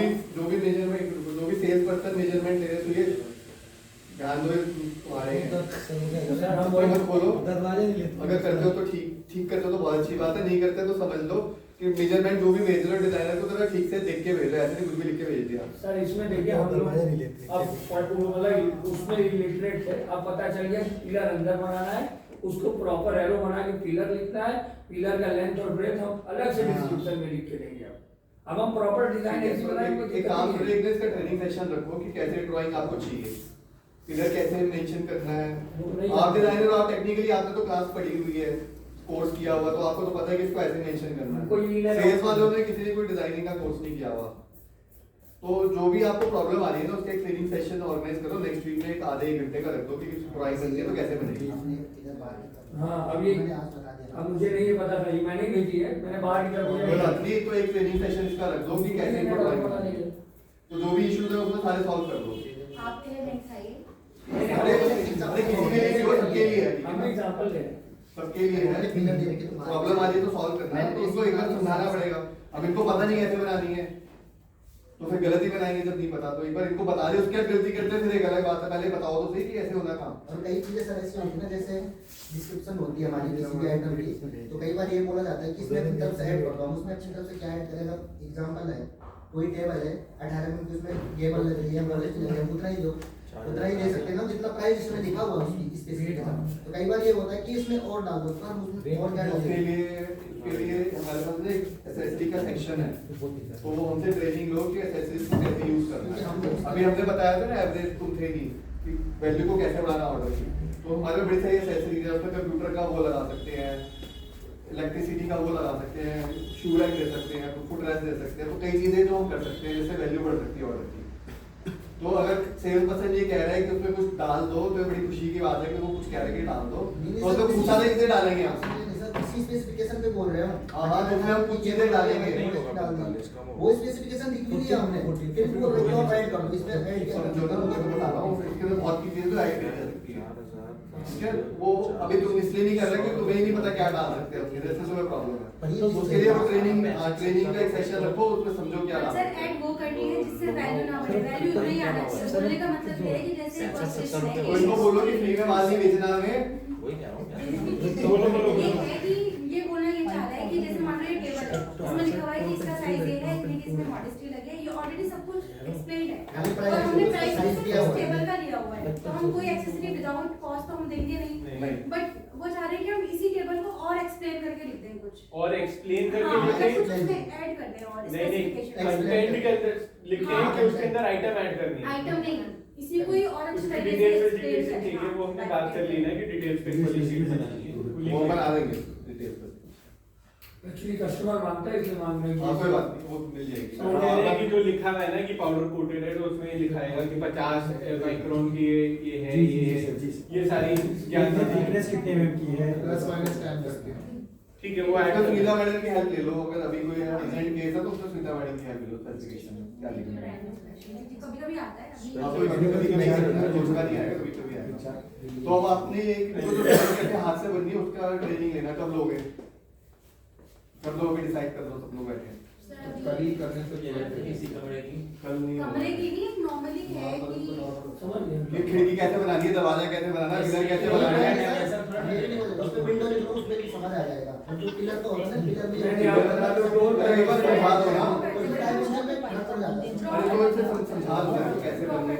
भी मेजरमेंट, जो भी सेल्स पर्सन मेजरमेंट ले रहे हैं, तो ये ध्यान दो, तुम्हारे हैं। सर हम वही मत बोलो, दरवाजे नहीं लेते। अगर करते हो तो ठीक करते हो तो बहुत अच्छी बात है, नहीं करते तो समझ लो कि मेजरमेंट जो भी भेज रहे हो डिजाइनर को जरा ठीक से देख के भेज रहे हो, ऐसे नहीं कुछ भी लिख के भेज दिया। सर इसमें देखिए हम दरवाजे नहीं लोग लेते। अब मतलब उसमें इलिटरेट है, अब पता चल गया कि पिलर अंदर बनाना है, उसको प्रॉपर एरो बना के पिलर लिखना है, पिलर का लेंथ और ब्रेथ हम अलग से डिस्क्रिप्शन में लिख के देंगे। अब हम प्रॉपर डिजाइन ऐसी बनाएंगे एक काम करो, एक दिन इसका ट्रेनिंग सेशन रखो कि कैसे ड्राइंग आपको चाहिए, पिलर कैसे मेंशन करना है। आप डिजाइनर हो, आप टेक्निकली आपने तो क्लास पढ़ी हुई है, कोर्स किया हुआ, तो आपको तो पता है कि इसको ऐसे मेंशन करना कोई है। नहीं सेल्स वालों ने किसी ने कोई डिजाइनिंग का कोर्स नहीं किया हुआ, तो जो भी आपको प्रॉब्लम आ रही है ना, उसका एक ट्रेनिंग सेशन ऑर्गेनाइज करो, नेक्स्ट वीक में एक आधे 1 घंटे का रख दो कि ड्राइंग बनती है तो कैसे बनेगी। हाँ अब ये अब मुझे नहीं पता था, ये मैंने भेजी है, मैंने बाहर की तरफ नहीं तो एक ट्रेनिंग सेशन इसका रख दो कि कैसे इनको ड्राइंग करना है, तो जो भी इश्यूज है उसमें सारे सॉल्व कर दो। आपके लिए लिंक चाहिए? अरे किसी के लिए नहीं हो, सबके लिए है, ठीक है हम ना? एग्जांपल दे रहे हैं। सबके लिए है, प्रॉब्लम आ रही है तो सॉल्व करना है, तो उसको एक बार समझाना पड़ेगा। अब इनको पता नहीं कैसे बनानी है, तो फिर गलती बनाएंगे जब नहीं पता, तो एक बार इनको बता दे, उसके बाद गलती करते हैं फिर एक अलग बात है, पहले बताओ तो सही कि ऐसे होना काम। और कई चीजें सर ऐसी होती है ना, जैसे डिस्क्रिप्शन होती है हमारी किसी भी आइटम की, तो कई बार ये बोला जाता है कि इसमें अपनी तरफ से ऐड कर दो, हम उसमें अपनी तरफ से क्या ऐड करेगा। एग्जांपल है, कोई टेबल है 18 में, उसमें ये बल लगे, ये बल लगे, हम उतना ही दे सकते हैं ना जितना प्राइस इसमें लिखा हुआ है उसकी स्पेसिफिकेशन। तो कई बार ये होता है कि इसमें और डाल दो, सर उसमें और क्या उसके डालेंगे। लिए हमारे पास ना एक एसएसटी का सेक्शन है, तो वो हमसे ट्रेनिंग लो कि एसएसटी को कैसे यूज करना है। अभी हमने बताया था ना एवरेज तुम थे नहीं कि वैल्यू को कैसे बढ़ाना ऑर्डर की, तो हमारे बड़ी सारी एसेसरीज है, उसमें कंप्यूटर का वो लगा सकते हैं, इलेक्ट्रिसिटी का वो लगा सकते हैं, शू रैक दे सकते हैं, फुट रेस्ट दे सकते हैं, तो कई चीजें जो हम कर सकते हैं जिससे वैल्यू बढ़ सकती है ऑर्डर की। तो अगर सेल्स पर्सन ये कह रहा है कि उसमें कुछ डाल दो, तो बड़ी खुशी की बात है कि वो कुछ कह रहे हैं कि डाल दो, तो उसको पूछा था किसे डालेंगे आप। इसी स्पेसिफिकेशन पे बोल रहे हो। हाँ, तो उसमें हम कुछ चीजें डालेंगे। वो स्पेसिफिकेशन लिख भी दिया हमने, फिर बोल रहे हो आप ऐड कर दो, इसमें ऐड कर समझो ना, मैं बता रहा हूँ, इसके अंदर बहुत चीजें तो ऐड कर सकती हैं, ठीक है? वो अभी तुम इसलिए नहीं कर रहे कि तुम्हें ही नहीं पता क्या डाल सकते हो, जैसे तुम्हें प्रॉब्लम है, तो उसके लिए वो ट्रेनिंग का एक सेशन रखो, उसमें समझो क्या डाल सर सकते हैं। ऐड वो वैल्यू इतना ही आना चाहिए। बोलने का मतलब ये है कि जैसे वर्क स्टेशन है, तो इनको बोलो कि फ्री में माल नहीं बेचना हमें। वही कह रहा हूँ ये है कि ये बोलना ये चाह रहा है कि जैसे मान लो ये टेबल है, उसमें लिखा हुआ है कि इसका साइज ये है, इतने की इसमें मॉडेस्टी लगे, ये ऑलरेडी सब कुछ एक्सप्लेन्ड है और हमने प्राइस इस टेबल का लिया हुआ है, तो हम कोई एक्सेसरी विदाउट कॉस्ट तो हम देंगे नहीं। बट वो चाह रहे हैं कि हम इसी टेबल को और एक्सप्लेन करके लिख दें कुछ, और एक्सप्लेन करके हाँ, लिखें। मतलब कुछ उसमें ऐड कर दें और नहीं स्पेसिफिकेशन कंटेंट के अंदर लिखें कि उसके अंदर आइटम ऐड करनी है। आइटम नहीं, इसी को ही और अच्छी तरीके से डिटेल एक्सप्लेन स्पेसिफिकेशन चाहिए, वो हमने बात कर ली ना कि डिटेल स्पेसिफिकेशन शीट बनानी है, वो बना देंगे डिटेल पर। एक्चुअली कस्टमर मांगता है इसलिए मांग रहे हैं। हाँ कोई बात नहीं, वो मिल जाएगी। तो कह रहे हैं कि जो लिखा हुआ है ना कि पाउडर कोटेड है, तो उसमें ये लिखा है कि 50 माइक्रोन की ये है, ये सारी ज्ञान थिकनेस कितने mm की है, प्लस माइनस टाइम करके। ठीक है, वो ऐड तो कर सुनीता मैडम की हेल्प ले लो, अगर अभी कोई अर्जेंट केस है तो उसमें सुनीता मैडम की हेल्प ले लो स्पेसिफिकेशन क्या लिखना है। कभी कभी आता है अभी आपको कभी-कभी नहीं आएगा, रोजगा नहीं आएगा, कभी-कभी आएगा। तो अब आपने एक वो जो डिजाइन करके हाथ से बननी है उसका ट्रेनिंग लेना कब लोगे? कब लोगे डिसाइड कर लो, सब लोग बैठे हैं। कल ही करने से किसी कमरे की कल नहीं कमरे की नहीं नॉर्मली है कि समझ गए ये खिड़की कैसे बनानी है, दरवाजा कैसे बनाना है, पिलर कैसे बनाना है। उसपे विंडो लिखो, उसपे भी समझ आ जाएगा। और जो पिलर तो होगा ना, पिलर भी नहीं, आप बता दो, डोर एक बार समझा दो ना। उसमें डायमेंशन में पता चल जाता है। अरे तो इसे समझा दो ना कैसे करने।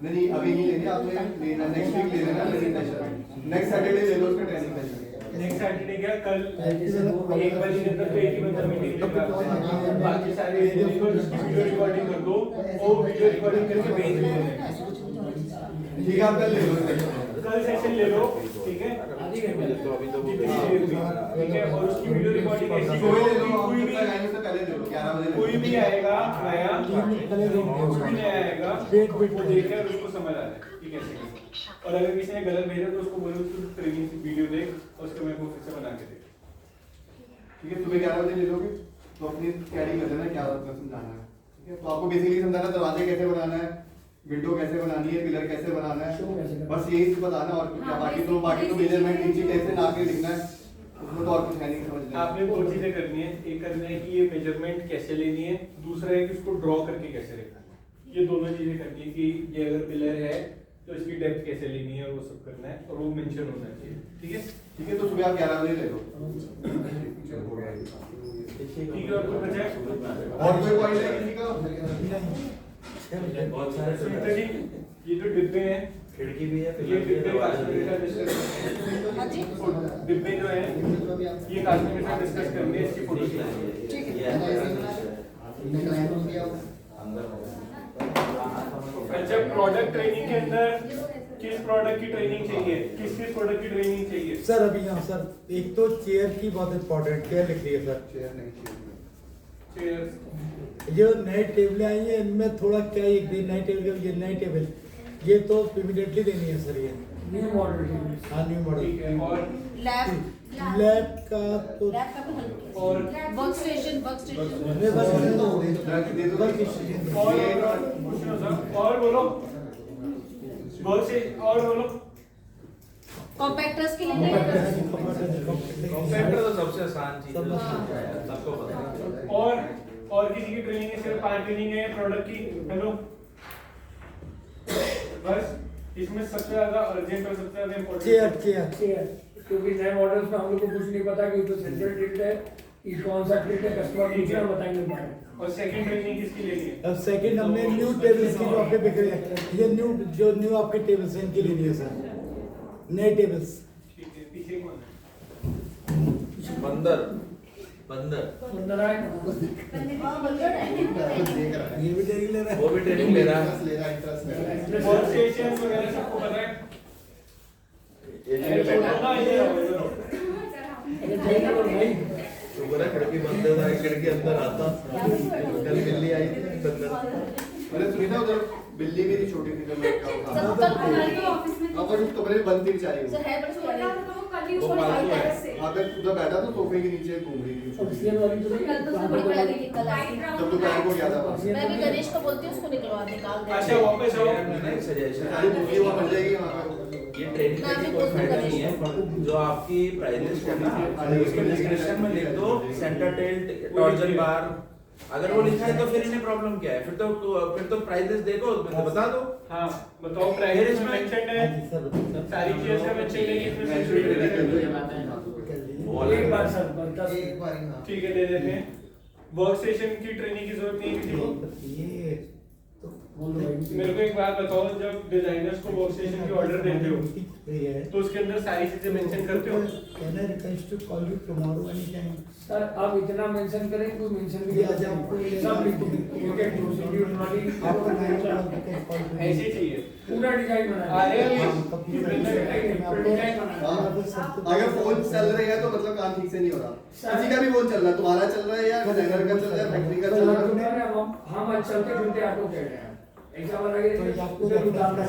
नहीं अभी नहीं लेनी, आपने लेना नेक्स्ट वीक ले लेना प्रेजेंटेशन। नेक्स्ट सैटरडे ले लो उसका ट्रेनिंग सेशन। नेक्स्ट सैटरडे क्या कल 1 बजे के अंदर तो एक ही बंदा मीटिंग लेकर आता है, बाकी सारे वीडियो रिकॉर्डिंग कर दो, वो वीडियो रिकॉर्डिंग करके भेज दो। ठीक है आप कल ले लो, कल सेशन ले लो, ठीक है, तो अभी तो ठीक है, और उसकी वीडियो रिकॉर्डिंग ऐसी कोई करो ले कि लो, कोई भी टाइम से पहले ले लो, 11 बजे ले लो। कोई भी आएगा नया, कुछ भी नया आएगा, वो देखे और उसको समझ आ जाए कि कैसे करना। और अगर किसी ने गलत भेजा तो उसको बोलो उसको ट्रेनिंग वीडियो देख और उसको मेरे को फिर से बना के दे। ठीक है, सुबह 11 बजे ले लोगे तो अपनी तैयारी कर लेना, क्या समझाना है। ठीक है, तो आपको बेसिकली समझाना दरवाजे कैसे बनाना है, विंडो कैसे बनानी है, पिलर कैसे बनाना है, बस यही चीज बताना। और क्या बाकी तो मेजरमेंट नीचे कैसे ना के लिखना है, उसमें तो और कुछ है नहीं, समझ लेना। आपने दो चीजें करनी है, एक करना है कि ये मेजरमेंट कैसे लेनी है, दूसरा है कि उसको ड्रॉ करके कैसे लिखना है। ये दोनों चीजें करनी है कि ये अगर पिलर है तो इसकी डेप्थ कैसे लेनी है, वो सब करना है और वो मेंशन होना चाहिए। ठीक है, ठीक है, तो सुबह आप 11 बजे ले लो। ठीक है, और कोई बचा है? और कोई पॉइंट है किसी का? बहुत सारे सुनीता जी, ये जो डिब्बे हैं, खिड़की भी है, ये डिब्बे कास्टमर के साथ डिस्कस हाँ जी। डिब्बे जो है ये कास्टमर के साथ डिस्कस करनी है, इसकी फोटो खींचनी है। अच्छा, प्रोडक्ट ट्रेनिंग के अंदर किस प्रोडक्ट की ट्रेनिंग चाहिए, किस प्रोडक्ट की ट्रेनिंग चाहिए? सर अभी यहाँ सर एक तो चेयर की बहुत इम्पोर्टेंट चेयर लिख रही है सर। चेयर नहीं चेयर, जो नए टेबलें आई हैं इनमें थोड़ा क्या एक दिन नई टेबल ये नई टेबल ये तो इमीडिएटली देनी है सर। ये न्यू मॉडल हाँ न्यू मॉडल। ठीक है, और लैब लैब का तो लैब का भी हल्का और वर्क स्टेशन अरे बस दे दो और बोलो बहुत से और बोलो। कॉम्पैक्टर्स के लिए कंप्यूटर तो सबसे आसान चीज है, सबको पता है। और किसी की ट्रेनिंग है, सिर्फ 5 ट्रेनिंग है प्रोडक्ट की। हेलो, बस इसमें सबसे ज्यादा अर्जेंट और सबसे ज्यादा इम्पोर्टेंट चेयर क्योंकि नए मॉडल्स में हम लोग को कुछ नहीं पता कि उसमें सेंसर टिल्ट है कि कौन सा टिल्ट है, कस्टमर पूछना बताएंगे पाए। और सेकंड ट्रेनिंग किसकी लेनी है? अब सेकंड हमने न्यू टेबल्स की जो आपके बिक रही है ये न्यू आपके टेबल्स हैं इनकी लेनी है सर, नए टेबल्स। ठीक है, पीछे कौन है? बंदर सुंदर आए ये भी ट्रेनिंग ले रहा है। वो भी ट्रेनिंग ले रहा है। वर्क स्टेशन वगैरह सबको पता है? शुक्र है खिड़की बंद है, खिड़की अंदर आता। कल बिल्ली आई थी अंदर। अरे सुनीता उधर बिल्ली मेरी छोटी थी जब मैं सर कल हमारे ऑफिस में अब उस कमरे में बंद थी बेचारी वो। सर है बड़ी छोटा था तो वो कल ही वो ऊपर पालतू चढ़ है। गया से। वहाँ पे उधर बैठा तो सोफे के नीचे घूम रही थी। ऑक्सीजन वाली तो नहीं कल तो उसने बड़ी पढ़ाई की कल आई थी। जब दोपहर को गया था मैं भी गणेश को बोलती हूँ उसको निकाल दे। अच्छा, वापस आओ। नहीं सजेशन सारी मूवी वहाँ बन जाएगी वहाँ पे। ये ट्रेनिंग का भी कोई फायदा नहीं है। जो आपकी प्राइस लिस्ट है ना, उसके डिस्क्रिप्शन में लिख दो सेंटर टिल्ट, टॉर्जन बार, अगर वो लिखा है तो फिर इन्हें प्रॉब्लम क्या है? फिर तो प्राइस लिस्ट देखो, बता दो। हाँ बताओ, प्राइस इसमें मेंशन है, सारी चीजें इसमें मेंशन है कि इसमें सेंसिटिविटी एक बार सर बता एक बार ही हाँ। ठीक है, दे देते हैं। वर्क स्टेशन की ट्रेनिंग की जरूरत नहीं है किसी को। मेरे को एक बात बताओ, जब डिजाइनर्स को वर्क स्टेशन की ऑर्डर देते हो तो उसके अंदर सारी चीजें मेंशन करते हो? Can I request to call you tomorrow anytime? Sir आप इतना मेंशन करें, कोई मेंशन भी या जब आपको सब लिखो, उनके प्रोसीड्यूर वाली आपको 9 o'clock you can call to me. ऐसे चाहिए पूरा डिजाइन बना आ रहे हैं डिजाइन बना अगर फोन चल रही है तो मतलब काम ठीक से नहीं हो रहा। किसी का भी फोन चल रहा है, तुम्हारा चल रहा है या डिजाइनर का चल रहा है, फैक्ट्री का चल रहा है। हम आज चलते फिरते ऑटो कह रहे हैं, ऐसा वाला तो ये आपको नंबर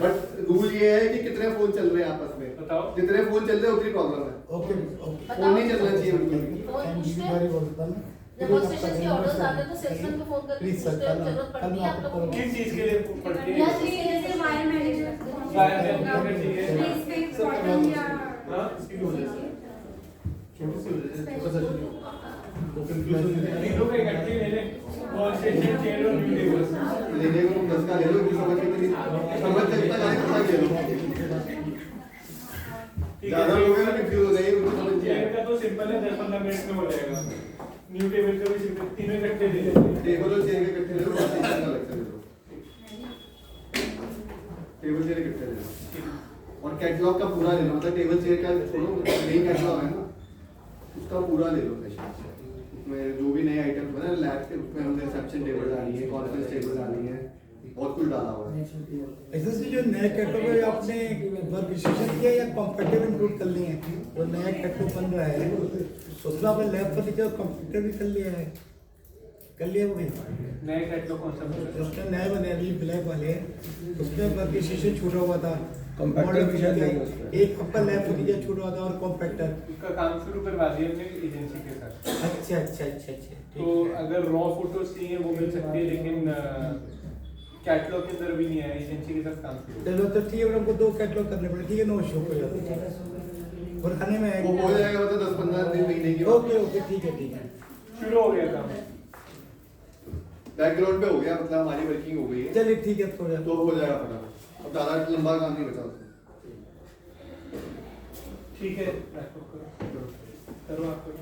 बट रूल ये है कि कितने फोन चल रहे हैं आपस में, बताओ। जितने फोन चल रहे हैं उतनी प्रॉब्लम है। ओके फोन नहीं चलना चाहिए बिल्कुल भी। फोन पूछते बारी बोलता ना जब वर्क स्टेशन के ऑर्डर्स आते हैं तो सेल्समैन को फोन करके प्लीज पूछते सर, हैं, जरूरत पड़ती है आप लोगों को? किस चीज के लिए पड़ती है? या जैसे वायर मैनेजमेंट स्पेस पे कॉटन या हाँ, इसकी वजह से छोटी सी वजह से छोटा सा तीनों का इकट्ठे ले ले, वर्क स्टेशन, चेयर और न्यू टेबल लेने को 10 का ले लो, कि समझ के नहीं समझ तक आए तो ले लो। ज्यादा लोग हैं ना कंफ्यूज हो गए, उनको समझ नहीं चेयर आया। का तो सिंपल है, 10-15 मिनट में हो जाएगा। न्यू टेबल का भी सिंपल, तीनों इकट्ठे ले लेते हैं। टेबल और चेयर के इकट्ठे ले लो, बाकी चीज़ अलग से ले लो। टेबल चेयर इकट्ठे ले लो और कैटलॉग का पूरा ले लो, मतलब टेबल चेयर का छोड़ो, मेन कैटलॉग है ना उसका पूरा ले लो सेशन। उसमें जो भी नए आइटम बने लैब के, उसमें हमने रिसेप्शन टेबल डाली है, कॉन्फ्रेंस टेबल डाली है, बहुत कुछ डाला हुआ है। ऐसे से जो नया कैटलॉग आपने वर्क स्टेशन किया या कंफर्टेबल इंक्लूड कर लिए हैं? जो नया कैटलॉग बन रहा है उसमें आपने लैब फर्नीचर और कंप्यूटर भी कर लिया है, कर लिया वो भी? नए कैटलॉग कौन सा बना है? उसमें नए बने अभी ब्लैक वाले, उसमें वर्क स्टेशन छूटा हुआ था, Compactor भी शायद नहीं है उसमें। एक आपका लैब फर्नीचर छूटा हुआ था और कॉम्पैक्टर। उसका काम शुरू करवा दिया हमने एजेंसी के साथ। अच्छा तो अगर रॉ फोटोज चाहिए वो मिल सकती है, लेकिन कैटलॉग के अंदर भी नहीं है, एजेंसी के साथ काम शुरू। चलो तो ठीक है, हमको 2 कैटलॉग करने पड़े, ठीक है, नो इशू हो जाता है और खाने में वो हो जाएगा मतलब 10-15 दिन महीने की। ओके ठीक है शुरू हो गया काम, बैकग्राउंड पे हो गया, मतलब हमारी वर्किंग हो गई है, चलिए ठीक है, थोड़ा तो हो जाएगा फटाफट। अब ज़्यादा लंबा काम नहीं बचा उसमें। ठीक है, लैपटॉप करो आप करो।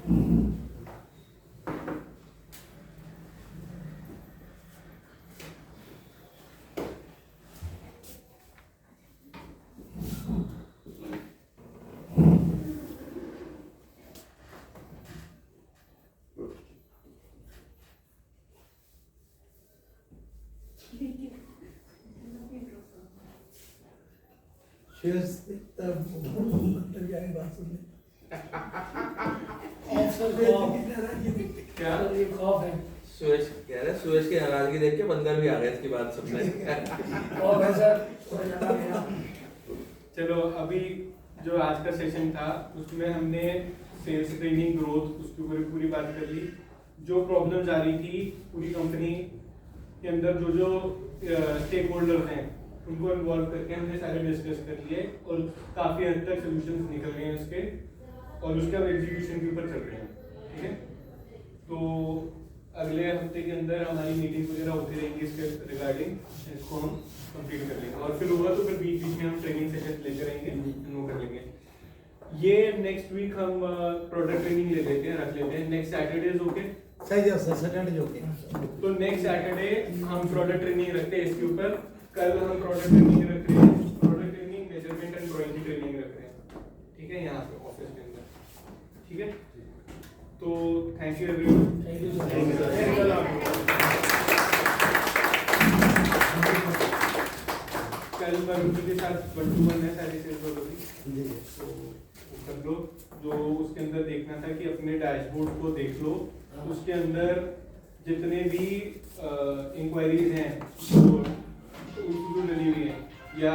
शेयर्स तब अंदर जाए बात सुनने क्या ये खौफ है सूरज कह रहे, सूरज की नाराजगी देख के बंदर भी आ गए इसकी बात सुनने। खौफ है सर। चलो, अभी जो आज का सेशन था उसमें हमने सेल्स ट्रेनिंग ग्रोथ उसके ऊपर पूरी बात कर ली। जो प्रॉब्लम्स आ रही थी पूरी कंपनी के अंदर, जो स्टेक होल्डर हैं उनको इन्वॉल्व करके हमने सारे डिस्कस कर लिए और काफ़ी हद तक सोल्यूशंस निकल गए हैं इसके, और उसके अब एग्जीक्यूशन के ऊपर चल रहे हैं। ठीक है, तो अगले हफ्ते के अंदर हमारी मीटिंग वगैरह होती रहेंगी इसके रिगार्डिंग, इसको हम कंप्लीट कर लेंगे और फिर होगा तो फिर बीच बीच में हम ट्रेनिंग सेशन लेते रहेंगे, वो कर लेंगे। ये नेक्स्ट वीक हम प्रोडक्ट ट्रेनिंग ले लेते हैं, रख लेते हैं नेक्स्ट सैटरडे। ओके सही है सर, सैटरडे ओके। तो नेक्स्ट सैटरडे हम प्रोडक्ट ट्रेनिंग रखते हैं इसके ऊपर। कल हम प्रोडक्ट ट्रेनिंग रख रहे हैं, product training, measurement and drawing की ट्रेनिंग रख रहे हैं। ठीक है, यहाँ पे ऑफिस के अंदर। ठीक है, तो थैंक यू एवरीवन। कल बंटू के साथ बंटू है सारी सेल्स होगी, तो कर लो। जो उसके अंदर देखना था कि अपने डैशबोर्ड को देख लो, उसके अंदर जितने भी इंक्वायरीज हैं जो डली हुई है या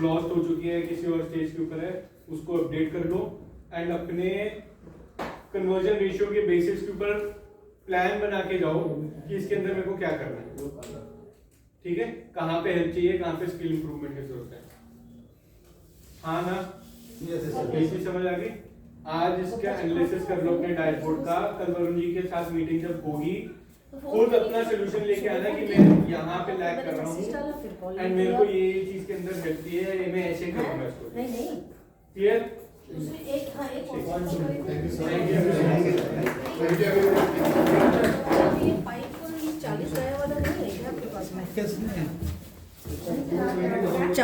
लॉस्ट हो चुकी है, किसी और स्टेज के ऊपर है, उसको अपडेट कर लो एंड अपने कन्वर्जन रेशियो के बेसिस के ऊपर प्लान बना के जाओ कि इसके अंदर मेरे को क्या करना है। ठीक है, कहाँ पे हेल्प चाहिए, कहाँ पे स्किल इंप्रूवमेंट की जरूरत है। हाँ ना, ये चीज समझ आ गई। आज इसका एनालिसिस कर लो अपने डैशबोर्ड का, कल वरुण जी के साथ मीटिंग जब होगी खुद अपना सोल्यूशन लेके आना कि मैं यहाँ पे लैग कर रहा हूँ एंड मेरे को ये चीज के अंदर लगती है, ये मैं ऐसे करूँगा इसको। नहीं क्लियर? दूसरी एक हाँ एक ये पाइप 40 गया वाला नहीं है क्या आपके पास में? किसने? 40